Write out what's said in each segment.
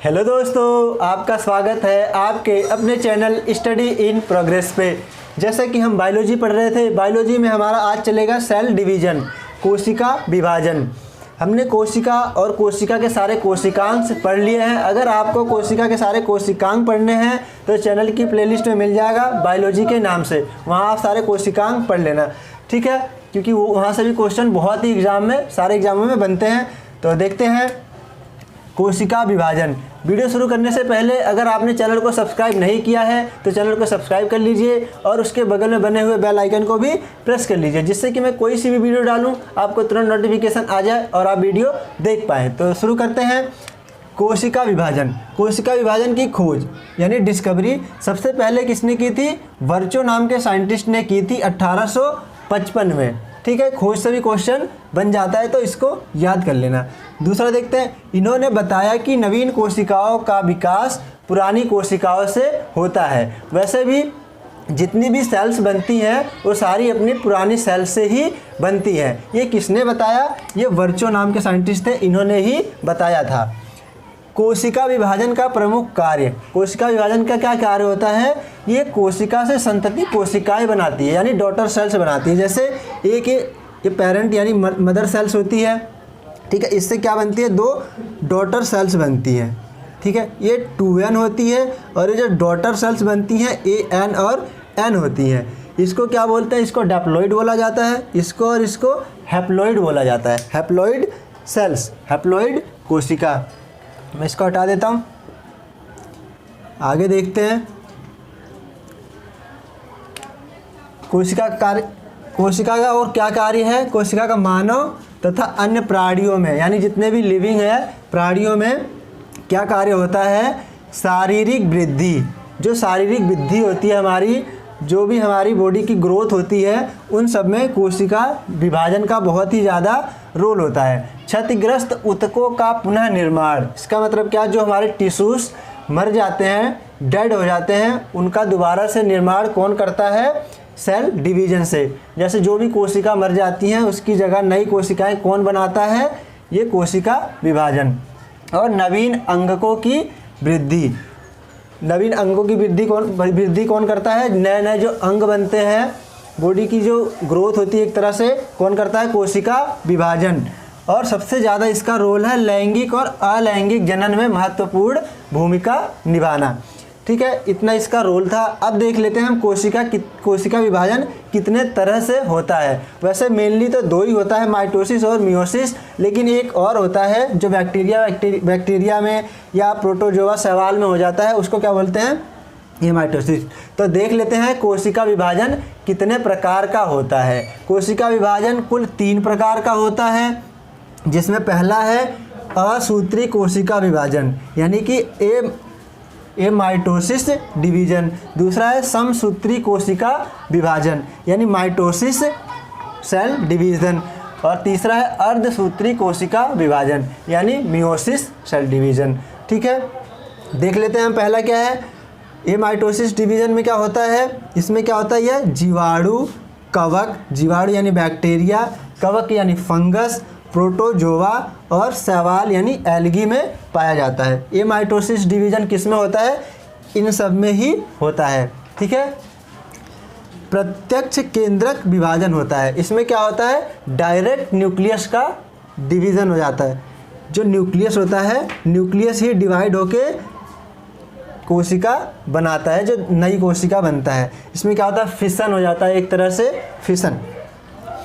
Hello दोस्तों, आपका स्वागत है आपके अपने चैनल स्टडी इन प्रोग्रेस पे। जैसे कि हम बायोलॉजी पढ़ रहे थे, बायोलॉजी में हमारा आज चलेगा सेल डिवीज़न, कोशिका विभाजन। हमने कोशिका और कोशिका के सारे कोशिकांश पढ़ लिए हैं। अगर आपको कोशिका के सारे कोशिकांग पढ़ने हैं तो चैनल की प्लेलिस्ट में मिल जाएगा बायोलॉजी के नाम से, वहाँ आप सारे कोशिकांग पढ़ लेना, ठीक है, क्योंकि वो वहाँ से भी क्वेश्चन बहुत ही सारे एग्जामों में बनते हैं। तो देखते हैं कोशिका विभाजन। वीडियो शुरू करने से पहले अगर आपने चैनल को सब्सक्राइब नहीं किया है तो चैनल को सब्सक्राइब कर लीजिए और उसके बगल में बने हुए बेल आइकन को भी प्रेस कर लीजिए, जिससे कि मैं कोई सी भी वीडियो डालूं आपको तुरंत नोटिफिकेशन आ जाए और आप वीडियो देख पाएँ। तो शुरू करते हैं। कोशिका विभाजन। कोशिका विभाजन की खोज यानी डिस्कवरी सबसे पहले किसने की थी? वर्चो नाम के साइंटिस्ट ने की थी 1855 में, ठीक है। खोज से भी क्वेश्चन बन जाता है तो इसको याद कर लेना। दूसरा देखते हैं, इन्होंने बताया कि नवीन कोशिकाओं का विकास पुरानी कोशिकाओं से होता है। वैसे भी जितनी भी सेल्स बनती हैं वो सारी अपनी पुरानी सेल्स से ही बनती हैं। ये किसने बताया? ये वर्चो नाम के साइंटिस्ट थे, इन्होंने ही बताया था। कोशिका विभाजन का प्रमुख कार्य। कोशिका विभाजन का क्या कार्य होता है? ये कोशिका से संतति कोशिकाएं बनाती है, यानी डॉटर सेल्स बनाती है। जैसे एक ये पेरेंट यानी मदर सेल्स होती है, ठीक है, इससे क्या बनती है? दो डॉटर सेल्स बनती हैं, ठीक है। ये 2n होती है और ये जो डॉटर सेल्स बनती हैं an और n होती हैं। इसको क्या बोलते हैं? इसको डैप्लॉइड बोला जाता है, इसको और इसको हैप्लॉइड बोला जाता है। हैप्लॉइड सेल्स, हैप्लॉइड कोशिका। मैं इसको हटा देता हूँ। आगे देखते हैं कोशिका का कार्य। कोशिका का और क्या कार्य है? कोशिका का मानव तथा अन्य प्राणियों में, यानी जितने भी लिविंग है प्राणियों में क्या कार्य होता है? शारीरिक वृद्धि। जो शारीरिक वृद्धि होती है हमारी, जो भी हमारी बॉडी की ग्रोथ होती है, उन सब में कोशिका विभाजन का बहुत ही ज़्यादा रोल होता है। क्षतिग्रस्त ऊतकों का पुनः निर्माण। इसका मतलब क्या? जो हमारे टिश्यूज मर जाते हैं, डेड हो जाते हैं, उनका दोबारा से निर्माण कौन करता है? सेल डिवीजन से। जैसे जो भी कोशिका मर जाती हैं उसकी जगह नई कोशिकाएं कौन बनाता है? ये कोशिका विभाजन। और नवीन अंगकों की वृद्धि। नवीन अंगों की वृद्धि कौन करता है? नए नए जो अंग बनते हैं, बॉडी की जो ग्रोथ होती है एक तरह से, कौन करता है? कोशिका विभाजन। और सबसे ज़्यादा इसका रोल है लैंगिक और अलैंगिक जनन में महत्वपूर्ण भूमिका निभाना, ठीक है। इतना इसका रोल था। अब देख लेते हैं हम कोशिका विभाजन कितने तरह से होता है। वैसे मेनली तो दो ही होता है, माइटोसिस और मियोसिस, लेकिन एक और होता है जो बैक्टीरिया में या प्रोटोजोआ शैवाल में हो जाता है, उसको क्या बोलते हैं? ये माइटोसिस। तो देख लेते हैं कोशिका विभाजन कितने प्रकार का होता है। कोशिका विभाजन कुल 3 प्रकार का होता है, जिसमें पहला है असूत्री कोशिका विभाजन, यानी कि ए माइटोसिस डिवीजन। दूसरा है समसूत्री कोशिका विभाजन, यानी माइटोसिस सेल डिवीजन। और तीसरा है अर्धसूत्री कोशिका विभाजन, यानी मियोसिस सेल डिवीजन, ठीक है। देख लेते हैं हम पहला क्या है। ये माइटोसिस डिवीजन में क्या होता है? इसमें क्या होता है? यह जीवाणु, कवक, जीवाणु यानी बैक्टीरिया, कवक यानी फंगस, प्रोटोजोआ और शैवाल यानी एल्गी में पाया जाता है। ये माइटोसिस डिवीजन किस में होता है? इन सब में ही होता है, ठीक है। प्रत्यक्ष केंद्रक विभाजन होता है। इसमें क्या होता है? डायरेक्ट न्यूक्लियस का डिवीज़न हो जाता है। जो न्यूक्लियस होता है, न्यूक्लियस ही डिवाइड होके कोशिका बनाता है, जो नई कोशिका बनता है। इसमें क्या होता है? फिशन हो जाता है, एक तरह से फिशन।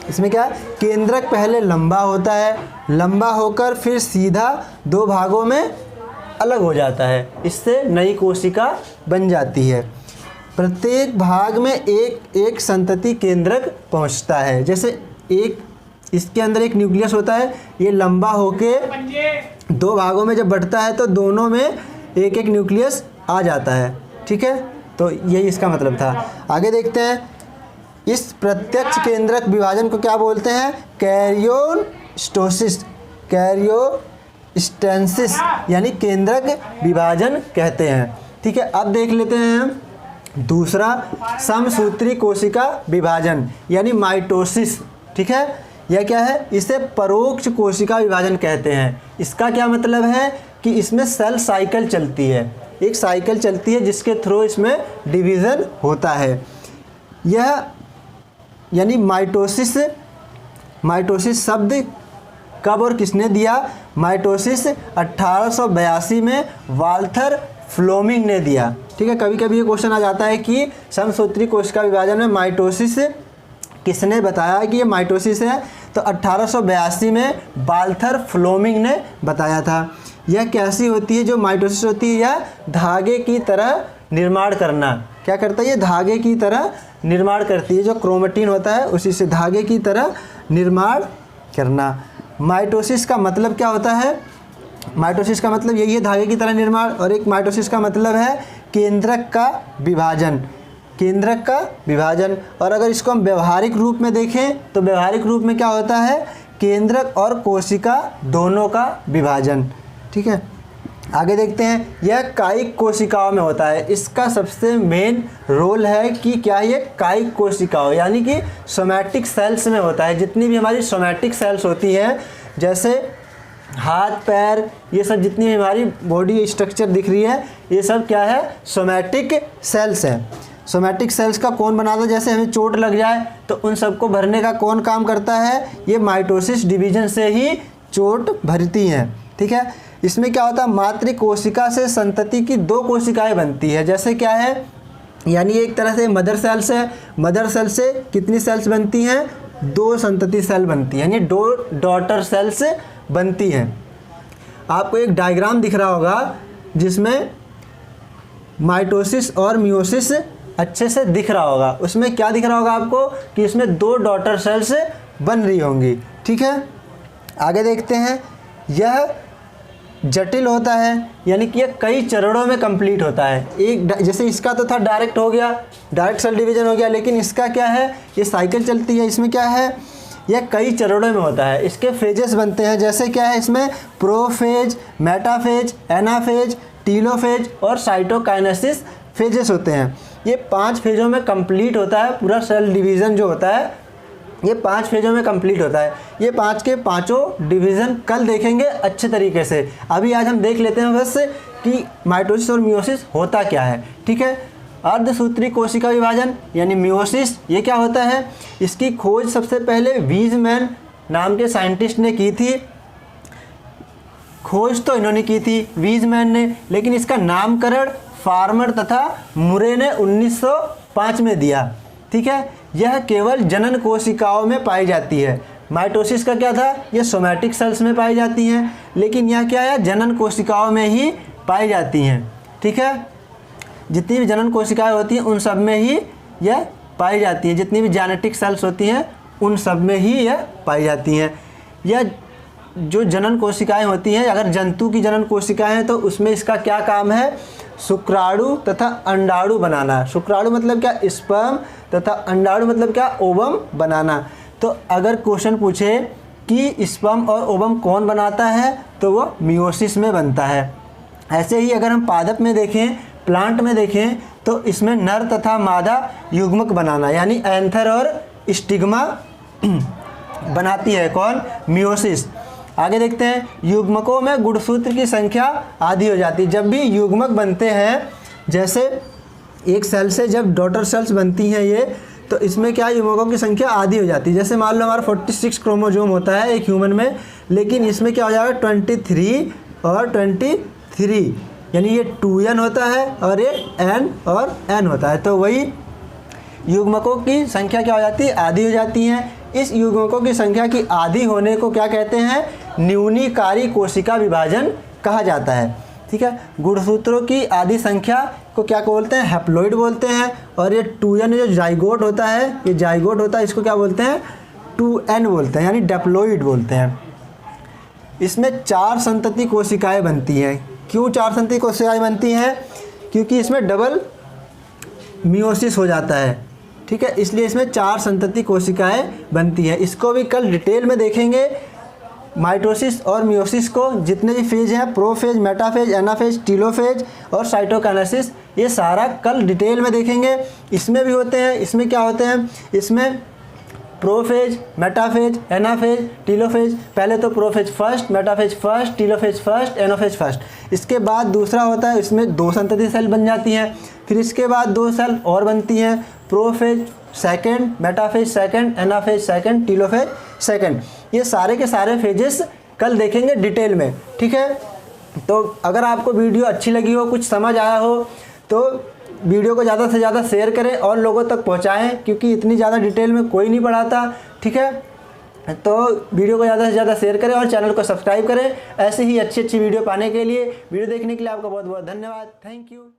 इसमें क्या है? केंद्रक पहले लंबा होता है, लंबा होकर फिर सीधा 2 भागों में अलग हो जाता है, इससे नई कोशिका बन जाती है। प्रत्येक भाग में एक संतति केंद्रक पहुंचता है। जैसे इसके अंदर एक न्यूक्लियस होता है, ये लंबा होके 2 भागों में जब बढ़ता है तो दोनों में एक एक न्यूक्लियस आ जाता है, ठीक है। तो यही इसका मतलब था। आगे देखते हैं, इस प्रत्यक्ष केंद्रक विभाजन को क्या बोलते हैं? कैरियोस्टेंसिस यानी केंद्रक विभाजन कहते हैं, ठीक है। अब देख लेते हैं हम दूसरा, समसूत्री कोशिका विभाजन यानी माइटोसिस, ठीक है। यह क्या है? इसे परोक्ष कोशिका विभाजन कहते हैं। इसका क्या मतलब है? कि इसमें सेल साइकिल चलती है, एक साइकिल चलती है जिसके थ्रू इसमें डिवीज़न होता है। यह यानी माइटोसिस शब्द कब और किसने दिया? माइटोसिस 1882 में वाल्थर फ्लोमिंग ने दिया। ठीक है, कभी कभी ये क्वेश्चन आ जाता है कि समसूत्री कोशिका विभाजन में माइटोसिस किसने बताया कि ये माइटोसिस है? तो 1882 में वाल्थर फ्लोमिंग ने बताया था। यह कैसी होती है जो माइटोसिस होती है? यह धागे की तरह निर्माण करना। क्या करता है? ये धागे की तरह निर्माण करती है, जो क्रोमेटिन होता है उसी से धागे की तरह निर्माण करना। माइटोसिस का मतलब क्या होता है? माइटोसिस का मतलब यही है, धागे की तरह निर्माण। और एक माइटोसिस का मतलब है केंद्रक का विभाजन, केंद्रक का विभाजन। और अगर इसको हम व्यवहारिक रूप में देखें तो व्यवहारिक रूप में क्या होता है? केंद्रक और कोशिका दोनों का विभाजन। ठीक है, आगे देखते हैं। यह कायिक कोशिकाओं में होता है। इसका सबसे मेन रोल है कि क्या ये कायिक कोशिकाओं यानी कि सोमैटिक सेल्स में होता है। जितनी भी हमारी सोमैटिक सेल्स होती हैं, जैसे हाथ पैर, ये सब जितनी भी हमारी बॉडी स्ट्रक्चर दिख रही है, ये सब क्या है? सोमैटिक सेल्स है। सोमैटिक सेल्स का कौन बनाता है? जैसे हमें चोट लग जाए तो उन सबको भरने का कौन काम करता है? ये माइटोसिस डिवीजन से ही चोट भरती हैं। ठीक है, इसमें क्या होता है? मातृ कोशिका से संतति की 2 कोशिकाएं बनती है। जैसे क्या है? यानी एक तरह से मदर सेल्स है, मदर सेल से कितनी सेल्स बनती हैं? 2 संतति सेल बनती हैं, यानी 2 डॉटर सेल्स बनती हैं। आपको एक डायग्राम दिख रहा होगा जिसमें माइटोसिस और मियोसिस अच्छे से दिख रहा होगा। उसमें क्या दिख रहा होगा आपको? कि इसमें 2 डॉटर सेल्स बन रही होंगी। ठीक है, आगे देखते हैं। यह जटिल होता है, यानी कि यह कई चरणों में कंप्लीट होता है। एक जैसे इसका तो था डायरेक्ट हो गया, डायरेक्ट सेल डिवीजन हो गया, लेकिन इसका क्या है? ये साइकिल चलती है। इसमें क्या है? यह कई चरणों में होता है। इसके फेजेस बनते हैं। जैसे क्या है? इसमें प्रोफेज, मेटाफेज, एनाफेज, टीलोफेज और साइटोकाइनेसिस फेजेस होते हैं। ये 5 फेजों में कंप्लीट होता है पूरा सेल डिवीज़न जो होता है, ये 5 फेजों में कंप्लीट होता है। ये 5 के पाँचों डिवीज़न कल देखेंगे अच्छे तरीके से। अभी आज हम देख लेते हैं बस कि माइटोसिस और मियोसिस होता क्या है। ठीक है, अर्धसूत्री कोशिका विभाजन यानी मियोसिस, ये क्या होता है? इसकी खोज सबसे पहले वीज़मैन नाम के साइंटिस्ट ने की थी। खोज तो इन्होंने की थी वीज़मैन ने, लेकिन इसका नामकरण फार्मर तथा मुरे ने 1905 में दिया। ठीक है, यह केवल जनन कोशिकाओं में पाई जाती है। माइटोसिस का क्या था? ये सोमैटिक सेल्स में पाई जाती हैं, लेकिन यह क्या है? जनन कोशिकाओं में ही पाई जाती हैं। ठीक है, जितनी भी जनन कोशिकाएं होती हैं उन सब में ही यह पाई जाती हैं। जितनी भी जेनेटिक सेल्स होती हैं उन सब में ही यह पाई जाती हैं। यह जो जनन कोशिकाएं होती हैं, अगर जंतु की जनन कोशिकाएं हैं तो उसमें इसका क्या काम है? शुक्राणु तथा अंडाणु बनाना। शुक्राणु मतलब क्या? स्पर्म, तथा अंडाणु मतलब क्या? ओवम बनाना। तो अगर क्वेश्चन पूछे कि स्पर्म और ओवम कौन बनाता है, तो वो मियोसिस में बनता है। ऐसे ही अगर हम पादप में देखें, प्लांट में देखें, तो इसमें नर तथा मादा युग्मक बनाना यानी एंथर और स्टिग्मा बनाती है कौन? मियोसिस। आगे देखते हैं। युग्मकों में गुणसूत्र की संख्या आधी हो जाती है। जब भी युग्मक बनते हैं, जैसे एक सेल से जब डॉटर सेल्स बनती हैं ये, तो इसमें क्या युग्मकों की संख्या आधी हो जाती है। जैसे मान लो हमारा 46 क्रोमोसोम होता है एक ह्यूमन में, लेकिन इसमें क्या हो जाएगा? 23 और 23, यानी ये 2n होता है और ये n और n होता है। तो वही युग्मकों की संख्या क्या हो जाती है? आधी हो जाती हैं। इस युग्मकों की संख्या की आधी होने को क्या कहते हैं? न्यूनीकारी कोशिका विभाजन कहा जाता है। ठीक है, गुणसूत्रों की आधी संख्या को क्या बोलते हैं? हैप्लॉइड बोलते हैं। और ये 2n जो जाइगोट होता है, ये जाइगोट होता है, इसको क्या बोलते हैं? 2n बोलते हैं, यानी डिप्लॉइड बोलते हैं। इसमें 4 संतति कोशिकाएं बनती हैं। क्यों 4 संतति कोशिकाएं बनती हैं? क्योंकि इसमें डबल मियोसिस हो जाता है। ठीक है, इसलिए इसमें 4 संतति कोशिकाएं बनती हैं। इसको भी कल डिटेल में देखेंगे। माइटोसिस और मियोसिस को जितने भी फेज हैं, प्रोफेज, मेटाफेज, एनाफेज, टीलोफेज और साइटोकाइनेसिस, ये सारा कल डिटेल में देखेंगे। इसमें भी होते हैं। इसमें क्या होते हैं? इसमें प्रोफेज, मेटाफेज, एनाफेज, टीलोफेज। पहले तो prophase first, metaphase first, telophase first, anaphase first. इसके बाद दूसरा होता है, इसमें 2 संतति सेल बन जाती हैं। फिर इसके बाद 2 सेल और बनती हैं, prophase second, metaphase second, anaphase second, telophase second. ये सारे के सारे फेजेस कल देखेंगे डिटेल में, ठीक है। तो अगर आपको वीडियो अच्छी लगी हो, कुछ समझ आया हो, तो वीडियो को ज़्यादा से ज़्यादा शेयर करें और लोगों तक पहुंचाएं, क्योंकि इतनी ज़्यादा डिटेल में कोई नहीं पढ़ाता, ठीक है। तो वीडियो को ज़्यादा से ज़्यादा शेयर करें और चैनल को सब्सक्राइब करें। ऐसे ही अच्छी अच्छी वीडियो पाने के लिए, वीडियो देखने के लिए आपका बहुत बहुत धन्यवाद। Thank you.